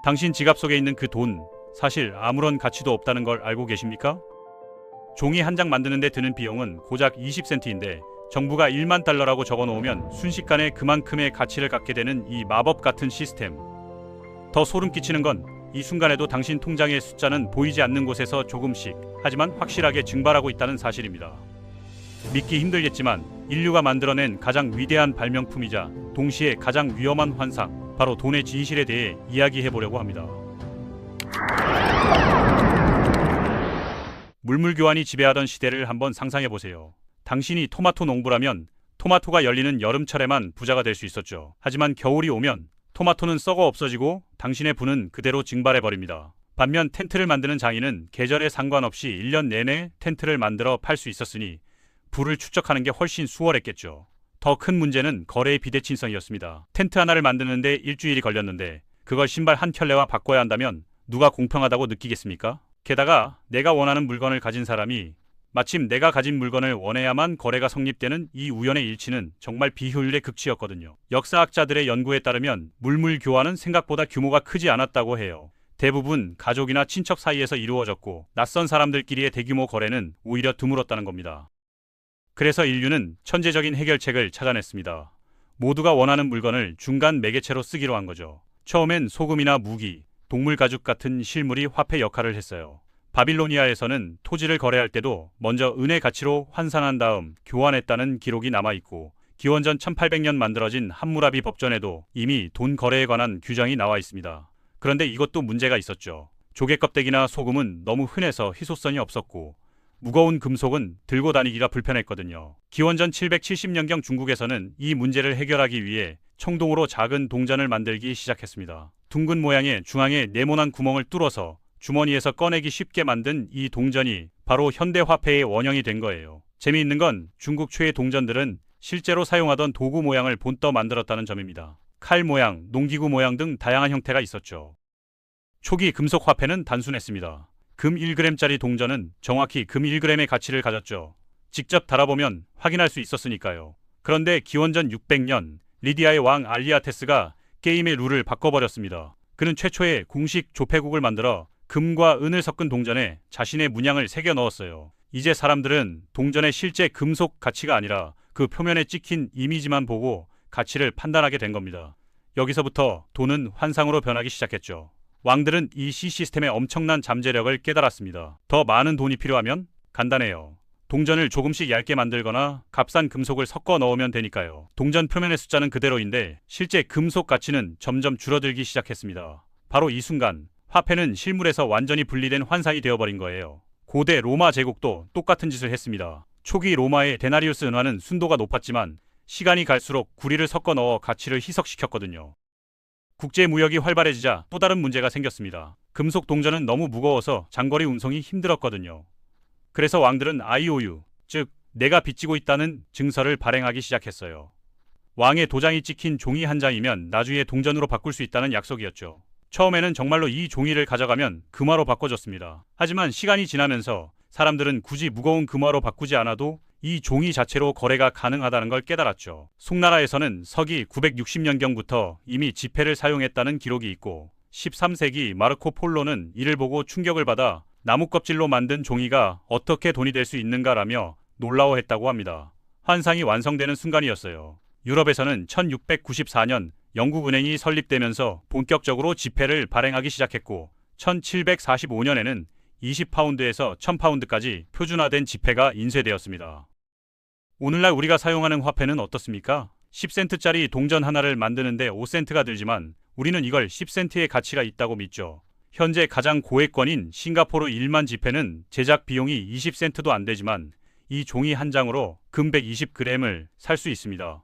당신 지갑 속에 있는 그 돈, 사실 아무런 가치도 없다는 걸 알고 계십니까? 종이 한 장 만드는데 드는 비용은 고작 20센트인데 정부가 1만 달러라고 적어 놓으면 순식간에 그만큼의 가치를 갖게 되는 이 마법 같은 시스템. 더 소름 끼치는 건 이 순간에도 당신 통장의 숫자는 보이지 않는 곳에서 조금씩, 하지만 확실하게 증발하고 있다는 사실입니다. 믿기 힘들겠지만 인류가 만들어낸 가장 위대한 발명품이자 동시에 가장 위험한 환상, 바로 돈의 진실에 대해 이야기해 보려고 합니다. 물물 교환이 지배하던 시대를 한번 상상해 보세요. 당신이 토마토 농부라면 토마토가 열리는 여름철에만 부자가 될 수 있었죠. 하지만 겨울이 오면 토마토는 썩어 없어지고 당신의 부는 그대로 증발해 버립니다. 반면 텐트를 만드는 장인은 계절에 상관없이 1년 내내 텐트를 만들어 팔 수 있었으니 부를 축적하는 게 훨씬 수월했겠죠. 더 큰 문제는 거래의 비대칭성이었습니다. 텐트 하나를 만드는데 일주일이 걸렸는데 그걸 신발 한 켤레와 바꿔야 한다면 누가 공평하다고 느끼겠습니까? 게다가 내가 원하는 물건을 가진 사람이 마침 내가 가진 물건을 원해야만 거래가 성립되는 이 우연의 일치는 정말 비효율의 극치였거든요. 역사학자들의 연구에 따르면 물물 교환은 생각보다 규모가 크지 않았다고 해요. 대부분 가족이나 친척 사이에서 이루어졌고 낯선 사람들끼리의 대규모 거래는 오히려 드물었다는 겁니다. 그래서 인류는 천재적인 해결책을 찾아냈습니다. 모두가 원하는 물건을 중간 매개체로 쓰기로 한 거죠. 처음엔 소금이나 무기, 동물 가죽 같은 실물이 화폐 역할을 했어요. 바빌로니아에서는 토지를 거래할 때도 먼저 은의 가치로 환산한 다음 교환했다는 기록이 남아있고 기원전 1800년 만들어진 함무라비 법전에도 이미 돈 거래에 관한 규정이 나와 있습니다. 그런데 이것도 문제가 있었죠. 조개 껍데기나 소금은 너무 흔해서 희소성이 없었고 무거운 금속은 들고 다니기가 불편했거든요. 기원전 770년경 중국에서는 이 문제를 해결하기 위해 청동으로 작은 동전을 만들기 시작했습니다. 둥근 모양의 중앙에 네모난 구멍을 뚫어서 주머니에서 꺼내기 쉽게 만든 이 동전이 바로 현대 화폐의 원형이 된 거예요. 재미있는 건 중국 최의 동전들은 실제로 사용하던 도구 모양을 본떠 만들었다는 점입니다. 칼 모양, 농기구 모양 등 다양한 형태가 있었죠. 초기 금속 화폐는 단순했습니다. 금 1g짜리 동전은 정확히 금 1g의 가치를 가졌죠. 직접 달아보면 확인할 수 있었으니까요. 그런데 기원전 600년 리디아의 왕 알리아테스가 게임의 룰을 바꿔버렸습니다. 그는 최초의 공식 조폐국을 만들어 금과 은을 섞은 동전에 자신의 문양을 새겨 넣었어요. 이제 사람들은 동전의 실제 금속 가치가 아니라 그 표면에 찍힌 이미지만 보고 가치를 판단하게 된 겁니다. 여기서부터 돈은 환상으로 변하기 시작했죠. 왕들은 이 시스템의 엄청난 잠재력을 깨달았습니다. 더 많은 돈이 필요하면 간단해요. 동전을 조금씩 얇게 만들거나 값싼 금속을 섞어 넣으면 되니까요. 동전 표면의 숫자는 그대로인데 실제 금속 가치는 점점 줄어들기 시작했습니다. 바로 이 순간 화폐는 실물에서 완전히 분리된 환상이 되어버린 거예요. 고대 로마 제국도 똑같은 짓을 했습니다. 초기 로마의 데나리우스 은화는 순도가 높았지만 시간이 갈수록 구리를 섞어 넣어 가치를 희석시켰거든요. 국제 무역이 활발해지자 또 다른 문제가 생겼습니다. 금속 동전은 너무 무거워서 장거리 운송이 힘들었거든요. 그래서 왕들은 IOU, 즉 내가 빚지고 있다는 증서를 발행하기 시작했어요. 왕의 도장이 찍힌 종이 한 장이면 나중에 동전으로 바꿀 수 있다는 약속이었죠. 처음에는 정말로 이 종이를 가져가면 금화로 바꿔줬습니다. 하지만 시간이 지나면서 사람들은 굳이 무거운 금화로 바꾸지 않아도 이 종이 자체로 거래가 가능하다는 걸 깨달았죠. 송나라에서는 서기 960년경부터 이미 지폐를 사용했다는 기록이 있고 13세기 마르코 폴로는 이를 보고 충격을 받아 나무 껍질로 만든 종이가 어떻게 돈이 될 수 있는가라며 놀라워했다고 합니다. 환상이 완성되는 순간이었어요. 유럽에서는 1694년 영국은행이 설립되면서 본격적으로 지폐를 발행하기 시작했고 1745년에는 20파운드에서 1000파운드까지 표준화된 지폐가 인쇄되었습니다. 오늘날 우리가 사용하는 화폐는 어떻습니까? 10센트짜리 동전 하나를 만드는데 5센트가 들지만 우리는 이걸 10센트의 가치가 있다고 믿죠. 현재 가장 고액권인 싱가포르 1만 지폐는 제작 비용이 20센트도 안 되지만 이 종이 한 장으로 금 120g을 살 수 있습니다.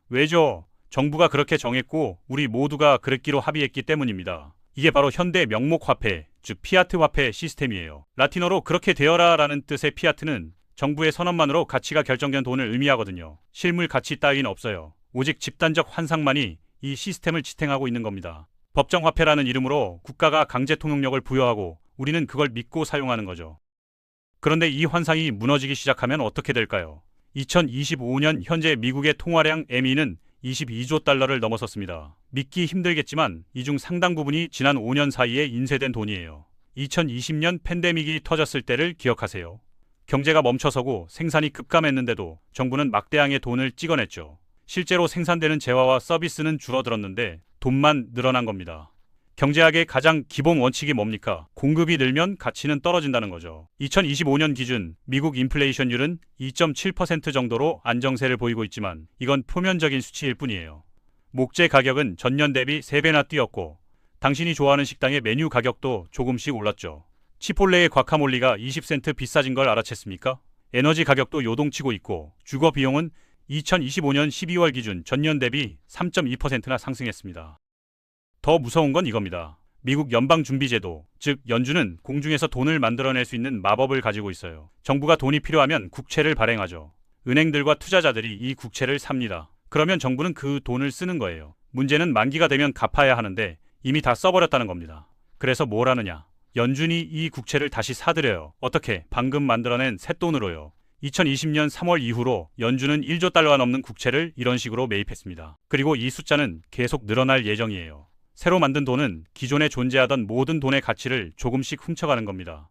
왜죠? 정부가 그렇게 정했고 우리 모두가 그랬기로 합의했기 때문입니다. 이게 바로 현대 명목 화폐, 즉 피아트 화폐 시스템이에요. 라틴어로 그렇게 되어라 라는 뜻의 피아트는 정부의 선언만으로 가치가 결정된 돈을 의미하거든요. 실물 가치 따위는 없어요. 오직 집단적 환상만이 이 시스템을 지탱하고 있는 겁니다. 법정화폐라는 이름으로 국가가 강제 통용력을 부여하고 우리는 그걸 믿고 사용하는 거죠. 그런데 이 환상이 무너지기 시작하면 어떻게 될까요? 2025년 현재 미국의 통화량 ME는 22조 달러를 넘어섰습니다. 믿기 힘들겠지만 이 중 상당 부분이 지난 5년 사이에 인쇄된 돈이에요. 2020년 팬데믹이 터졌을 때를 기억하세요. 경제가 멈춰서고 생산이 급감했는데도 정부는 막대량의 돈을 찍어냈죠. 실제로 생산되는 재화와 서비스는 줄어들었는데 돈만 늘어난 겁니다. 경제학의 가장 기본 원칙이 뭡니까? 공급이 늘면 가치는 떨어진다는 거죠. 2025년 기준 미국 인플레이션율은 2.7% 정도로 안정세를 보이고 있지만 이건 표면적인 수치일 뿐이에요. 목재 가격은 전년 대비 3배나 뛰었고 당신이 좋아하는 식당의 메뉴 가격도 조금씩 올랐죠. 치폴레의 과카몰리가 20센트 비싸진 걸 알아챘습니까? 에너지 가격도 요동치고 있고 주거 비용은 2025년 12월 기준 전년 대비 3.2%나 상승했습니다. 더 무서운 건 이겁니다. 미국 연방준비제도, 즉 연준은 공중에서 돈을 만들어낼 수 있는 마법을 가지고 있어요. 정부가 돈이 필요하면 국채를 발행하죠. 은행들과 투자자들이 이 국채를 삽니다. 그러면 정부는 그 돈을 쓰는 거예요. 문제는 만기가 되면 갚아야 하는데 이미 다 써버렸다는 겁니다. 그래서 뭘 하느냐? 연준이 이 국채를 다시 사들여요. 어떻게? 방금 만들어낸 새돈으로요. 2020년 3월 이후로 연준은 1조 달러가 넘는 국채를 이런 식으로 매입했습니다. 그리고 이 숫자는 계속 늘어날 예정이에요. 새로 만든 돈은 기존에 존재하던 모든 돈의 가치를 조금씩 훔쳐가는 겁니다.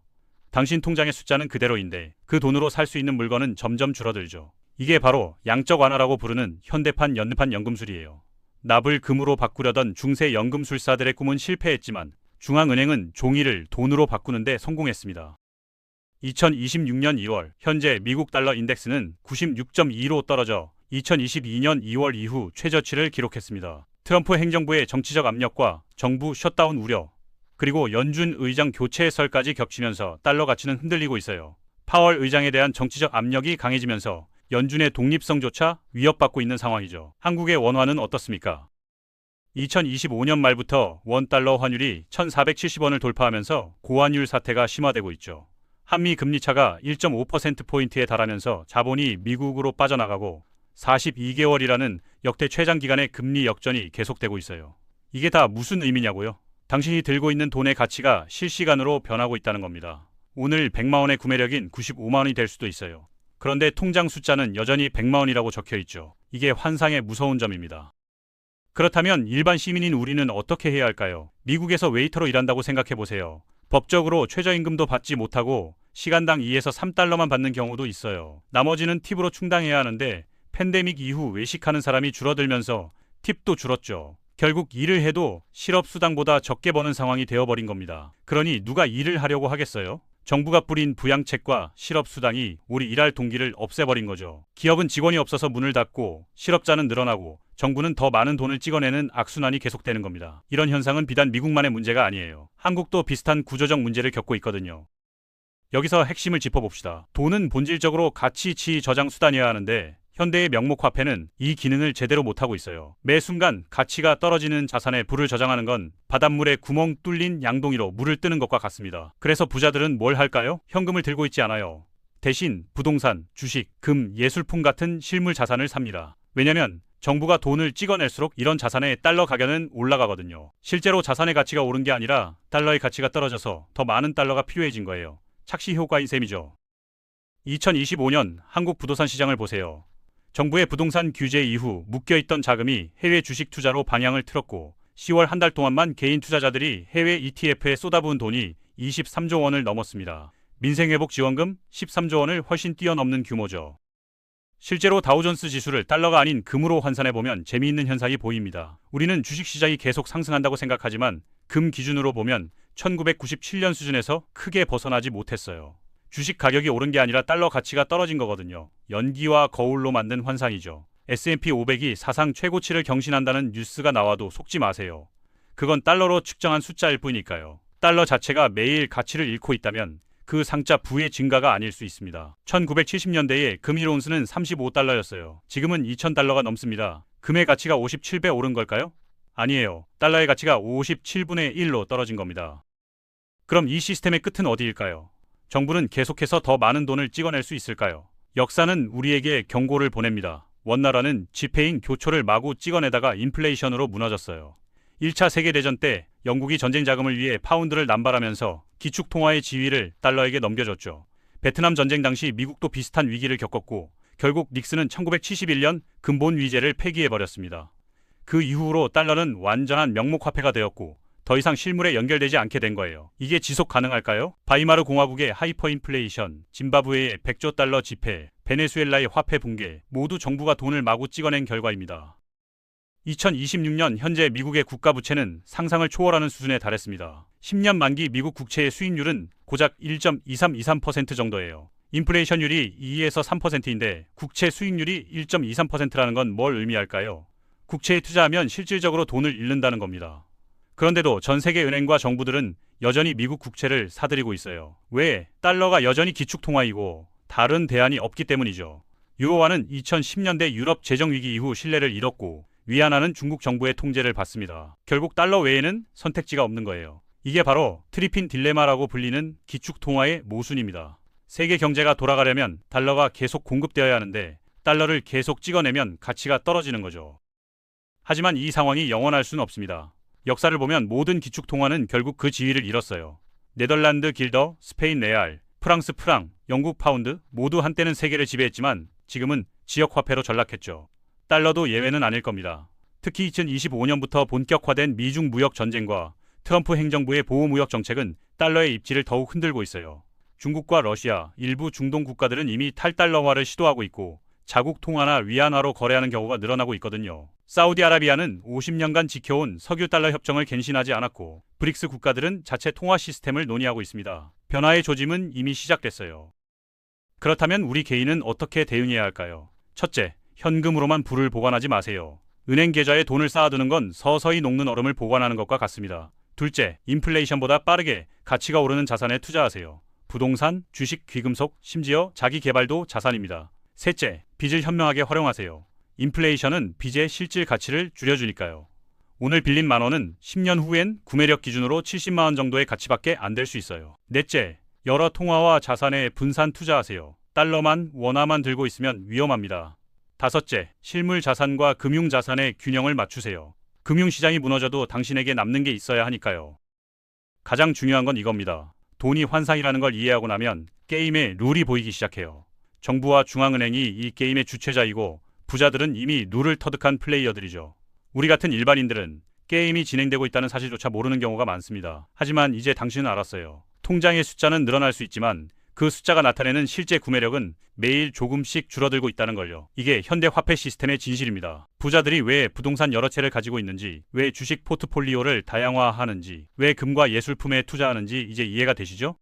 당신 통장의 숫자는 그대로인데 그 돈으로 살 수 있는 물건은 점점 줄어들죠. 이게 바로 양적 완화라고 부르는 현대판 연판 연금술이에요. 납을 금으로 바꾸려던 중세 연금술사들의 꿈은 실패했지만 중앙은행은 종이를 돈으로 바꾸는데 성공했습니다. 2026년 2월 현재 미국 달러 인덱스는 96.2로 떨어져 2022년 2월 이후 최저치를 기록했습니다. 트럼프 행정부의 정치적 압력과 정부 셧다운 우려, 그리고 연준 의장 교체 설까지 겹치면서 달러 가치는 흔들리고 있어요. 파월 의장에 대한 정치적 압력이 강해지면서 연준의 독립성조차 위협받고 있는 상황이죠. 한국의 원화는 어떻습니까? 2025년 말부터 원달러 환율이 1,470원을 돌파하면서 고환율 사태가 심화되고 있죠. 한미 금리차가 1.5%포인트에 달하면서 자본이 미국으로 빠져나가고 42개월이라는 역대 최장 기간의 금리 역전이 계속되고 있어요. 이게 다 무슨 의미냐고요? 당신이 들고 있는 돈의 가치가 실시간으로 변하고 있다는 겁니다. 오늘 100만 원의 구매력인 95만 원이 될 수도 있어요. 그런데 통장 숫자는 여전히 100만 원이라고 적혀 있죠. 이게 환상의 무서운 점입니다. 그렇다면 일반 시민인 우리는 어떻게 해야 할까요? 미국에서 웨이터로 일한다고 생각해 보세요. 법적으로 최저임금도 받지 못하고 시간당 2에서 3달러만 받는 경우도 있어요. 나머지는 팁으로 충당해야 하는데 팬데믹 이후 외식하는 사람이 줄어들면서 팁도 줄었죠. 결국 일을 해도 실업수당보다 적게 버는 상황이 되어버린 겁니다. 그러니 누가 일을 하려고 하겠어요? 정부가 뿌린 부양책과 실업수당이 우리 일할 동기를 없애버린 거죠. 기업은 직원이 없어서 문을 닫고 실업자는 늘어나고 정부는 더 많은 돈을 찍어내는 악순환이 계속되는 겁니다. 이런 현상은 비단 미국만의 문제가 아니에요. 한국도 비슷한 구조적 문제를 겪고 있거든요. 여기서 핵심을 짚어봅시다. 돈은 본질적으로 가치 저장 수단이어야 하는데 현대의 명목화폐는 이 기능을 제대로 못하고 있어요. 매 순간 가치가 떨어지는 자산에 불을 저장하는 건 바닷물에 구멍 뚫린 양동이로 물을 뜨는 것과 같습니다. 그래서 부자들은 뭘 할까요? 현금을 들고 있지 않아요. 대신 부동산, 주식, 금, 예술품 같은 실물 자산을 삽니다. 왜냐면 정부가 돈을 찍어낼수록 이런 자산의 달러 가격은 올라가거든요. 실제로 자산의 가치가 오른 게 아니라 달러의 가치가 떨어져서 더 많은 달러가 필요해진 거예요. 착시 효과인 셈이죠. 2025년 한국 부동산 시장을 보세요. 정부의 부동산 규제 이후 묶여있던 자금이 해외 주식 투자로 방향을 틀었고 10월 한 달 동안만 개인 투자자들이 해외 ETF에 쏟아부은 돈이 23조 원을 넘었습니다. 민생회복지원금 13조 원을 훨씬 뛰어넘는 규모죠. 실제로 다우존스 지수를 달러가 아닌 금으로 환산해보면 재미있는 현상이 보입니다. 우리는 주식시장이 계속 상승한다고 생각하지만 금 기준으로 보면 1997년 수준에서 크게 벗어나지 못했어요. 주식 가격이 오른 게 아니라 달러 가치가 떨어진 거거든요. 연기와 거울로 만든 환상이죠. S&P 500이 사상 최고치를 경신한다는 뉴스가 나와도 속지 마세요. 그건 달러로 측정한 숫자일 뿐이니까요. 달러 자체가 매일 가치를 잃고 있다면 그 상자 부의 증가가 아닐 수 있습니다. 1970년대에 금 1온스는 35달러였어요. 지금은 2000달러가 넘습니다. 금의 가치가 57배 오른 걸까요? 아니에요. 달러의 가치가 57분의 1로 떨어진 겁니다. 그럼 이 시스템의 끝은 어디일까요? 정부는 계속해서 더 많은 돈을 찍어낼 수 있을까요? 역사는 우리에게 경고를 보냅니다. 원나라는 지폐인 교초를 마구 찍어내다가 인플레이션으로 무너졌어요. 1차 세계대전 때 영국이 전쟁 자금을 위해 파운드를 남발하면서 기축통화의 지위를 달러에게 넘겨줬죠. 베트남 전쟁 당시 미국도 비슷한 위기를 겪었고 결국 닉슨은 1971년 근본 위제를 폐기해버렸습니다. 그 이후로 달러는 완전한 명목화폐가 되었고 더 이상 실물에 연결되지 않게 된 거예요. 이게 지속 가능할까요? 바이마르 공화국의 하이퍼인플레이션, 짐바브웨의 100조 달러 지폐, 베네수엘라의 화폐 붕괴, 모두 정부가 돈을 마구 찍어낸 결과입니다. 2026년 현재 미국의 국가부채는 상상을 초월하는 수준에 달했습니다. 10년 만기 미국 국채의 수익률은 고작 1.2323% 정도예요. 인플레이션율이 2에서 3%인데 국채 수익률이 1.23%라는 건 뭘 의미할까요? 국채에 투자하면 실질적으로 돈을 잃는다는 겁니다. 그런데도 전 세계 은행과 정부들은 여전히 미국 국채를 사들이고 있어요. 왜? 달러가 여전히 기축통화이고 다른 대안이 없기 때문이죠. 유로화는 2010년대 유럽 재정위기 이후 신뢰를 잃었고 위안화는 중국 정부의 통제를 받습니다. 결국 달러 외에는 선택지가 없는 거예요. 이게 바로 트리핀 딜레마라고 불리는 기축통화의 모순입니다. 세계 경제가 돌아가려면 달러가 계속 공급되어야 하는데 달러를 계속 찍어내면 가치가 떨어지는 거죠. 하지만 이 상황이 영원할 수는 없습니다. 역사를 보면 모든 기축통화는 결국 그 지위를 잃었어요. 네덜란드 길더, 스페인 레알, 프랑스 프랑, 영국 파운드 모두 한때는 세계를 지배했지만 지금은 지역화폐로 전락했죠. 달러도 예외는 아닐 겁니다. 특히 2025년부터 본격화된 미중 무역 전쟁과 트럼프 행정부의 보호무역 정책은 달러의 입지를 더욱 흔들고 있어요. 중국과 러시아, 일부 중동 국가들은 이미 탈달러화를 시도하고 있고 자국 통화나 위안화로 거래하는 경우가 늘어나고 있거든요. 사우디아라비아는 50년간 지켜온 석유 달러 협정을 갱신하지 않았고 브릭스 국가들은 자체 통화 시스템을 논의하고 있습니다. 변화의 조짐은 이미 시작됐어요. 그렇다면 우리 개인은 어떻게 대응해야 할까요? 첫째, 현금으로만 불을 보관하지 마세요. 은행 계좌에 돈을 쌓아두는 건 서서히 녹는 얼음을 보관하는 것과 같습니다. 둘째, 인플레이션보다 빠르게 가치가 오르는 자산에 투자하세요. 부동산, 주식, 귀금속, 심지어 자기 개발도 자산입니다. 셋째, 빚을 현명하게 활용하세요. 인플레이션은 빚의 실질 가치를 줄여주니까요. 오늘 빌린 만 원은 10년 후엔 구매력 기준으로 70만 원 정도의 가치밖에 안 될 수 있어요. 넷째, 여러 통화와 자산에 분산 투자하세요. 달러만, 원화만 들고 있으면 위험합니다. 다섯째, 실물 자산과 금융 자산의 균형을 맞추세요. 금융시장이 무너져도 당신에게 남는 게 있어야 하니까요. 가장 중요한 건 이겁니다. 돈이 환상이라는 걸 이해하고 나면 게임의 룰이 보이기 시작해요. 정부와 중앙은행이 이 게임의 주체자이고 부자들은 이미 룰을 터득한 플레이어들이죠. 우리 같은 일반인들은 게임이 진행되고 있다는 사실조차 모르는 경우가 많습니다. 하지만 이제 당신은 알았어요. 통장의 숫자는 늘어날 수 있지만 그 숫자가 나타내는 실제 구매력은 매일 조금씩 줄어들고 있다는 걸요. 이게 현대 화폐 시스템의 진실입니다. 부자들이 왜 부동산 여러 채를 가지고 있는지, 왜 주식 포트폴리오를 다양화하는지, 왜 금과 예술품에 투자하는지 이제 이해가 되시죠?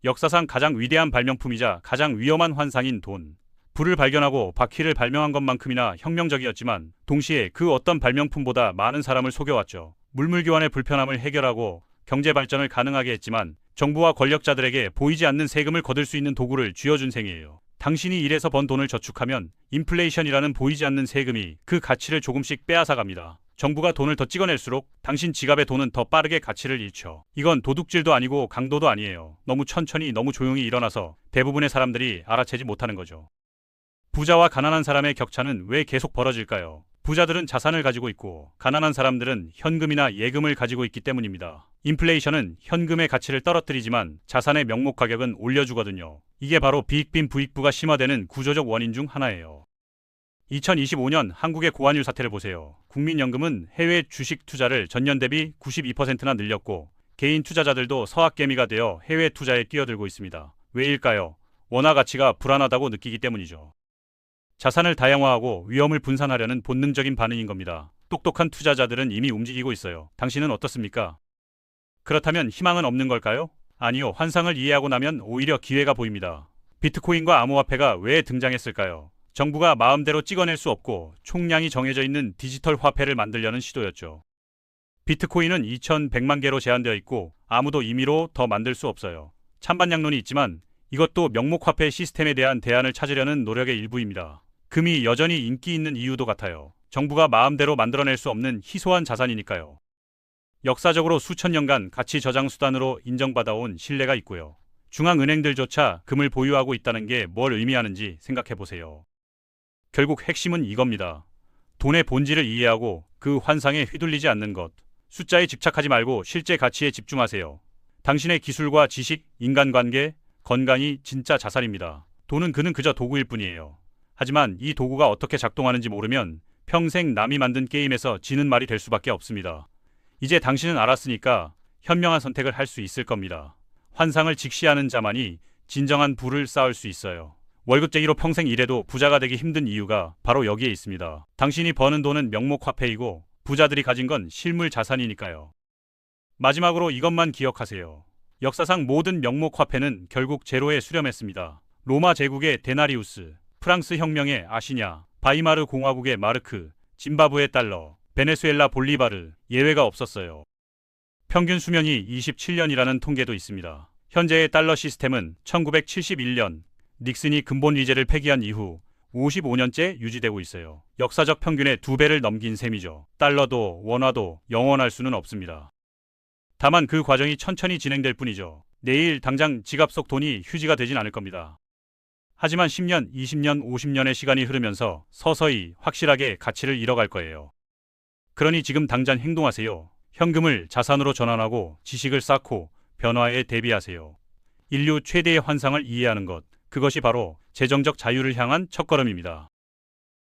역사상 가장 위대한 발명품이자 가장 위험한 환상인 돈. 불을 발견하고 바퀴를 발명한 것만큼이나 혁명적이었지만 동시에 그 어떤 발명품보다 많은 사람을 속여왔죠. 물물교환의 불편함을 해결하고 경제 발전을 가능하게 했지만 정부와 권력자들에게 보이지 않는 세금을 거둘 수 있는 도구를 쥐어준 셈이에요. 당신이 일해서 번 돈을 저축하면 인플레이션이라는 보이지 않는 세금이 그 가치를 조금씩 빼앗아갑니다. 정부가 돈을 더 찍어낼수록 당신 지갑의 돈은 더 빠르게 가치를 잃죠. 이건 도둑질도 아니고 강도도 아니에요. 너무 천천히 너무 조용히 일어나서 대부분의 사람들이 알아채지 못하는 거죠. 부자와 가난한 사람의 격차는 왜 계속 벌어질까요? 부자들은 자산을 가지고 있고 가난한 사람들은 현금이나 예금을 가지고 있기 때문입니다. 인플레이션은 현금의 가치를 떨어뜨리지만 자산의 명목 가격은 올려주거든요. 이게 바로 비익빈 부익부가 심화되는 구조적 원인 중 하나예요. 2025년 한국의 고환율 사태를 보세요. 국민연금은 해외 주식 투자를 전년 대비 92%나 늘렸고 개인 투자자들도 서학개미가 되어 해외 투자에 끼어들고 있습니다. 왜일까요? 원화 가치가 불안하다고 느끼기 때문이죠. 자산을 다양화하고 위험을 분산하려는 본능적인 반응인 겁니다. 똑똑한 투자자들은 이미 움직이고 있어요. 당신은 어떻습니까? 그렇다면 희망은 없는 걸까요? 아니요. 환상을 이해하고 나면 오히려 기회가 보입니다. 비트코인과 암호화폐가 왜 등장했을까요? 정부가 마음대로 찍어낼 수 없고 총량이 정해져 있는 디지털 화폐를 만들려는 시도였죠. 비트코인은 2100만 개로 제한되어 있고 아무도 임의로 더 만들 수 없어요. 찬반양론이 있지만 이것도 명목화폐 시스템에 대한 대안을 찾으려는 노력의 일부입니다. 금이 여전히 인기 있는 이유도 같아요. 정부가 마음대로 만들어낼 수 없는 희소한 자산이니까요. 역사적으로 수천 년간 가치 저장 수단으로 인정받아온 신뢰가 있고요. 중앙은행들조차 금을 보유하고 있다는 게 뭘 의미하는지 생각해 보세요. 결국 핵심은 이겁니다. 돈의 본질을 이해하고 그 환상에 휘둘리지 않는 것. 숫자에 집착하지 말고 실제 가치에 집중하세요. 당신의 기술과 지식, 인간관계, 건강이 진짜 자산입니다. 돈은 그저 도구일 뿐이에요. 하지만 이 도구가 어떻게 작동하는지 모르면 평생 남이 만든 게임에서 지는 말이 될 수밖에 없습니다. 이제 당신은 알았으니까 현명한 선택을 할 수 있을 겁니다. 환상을 직시하는 자만이 진정한 부를 쌓을 수 있어요. 월급쟁이로 평생 일해도 부자가 되기 힘든 이유가 바로 여기에 있습니다. 당신이 버는 돈은 명목 화폐이고 부자들이 가진 건 실물 자산이니까요. 마지막으로 이것만 기억하세요. 역사상 모든 명목 화폐는 결국 제로에 수렴했습니다. 로마 제국의 데나리우스, 프랑스 혁명의 아시냐, 바이마르 공화국의 마르크, 짐바브웨 달러, 베네수엘라 볼리바르 예외가 없었어요. 평균 수명이 27년이라는 통계도 있습니다. 현재의 달러 시스템은 1971년 닉슨이 근본 리제를 폐기한 이후 55년째 유지되고 있어요. 역사적 평균의 2배를 넘긴 셈이죠. 달러도 원화도 영원할 수는 없습니다. 다만 그 과정이 천천히 진행될 뿐이죠. 내일 당장 지갑 속 돈이 휴지가 되진 않을 겁니다. 하지만 10년, 20년, 50년의 시간이 흐르면서 서서히 확실하게 가치를 잃어갈 거예요. 그러니 지금 당장 행동하세요. 현금을 자산으로 전환하고 지식을 쌓고 변화에 대비하세요. 인류 최대의 환상을 이해하는 것, 그것이 바로 재정적 자유를 향한 첫걸음입니다.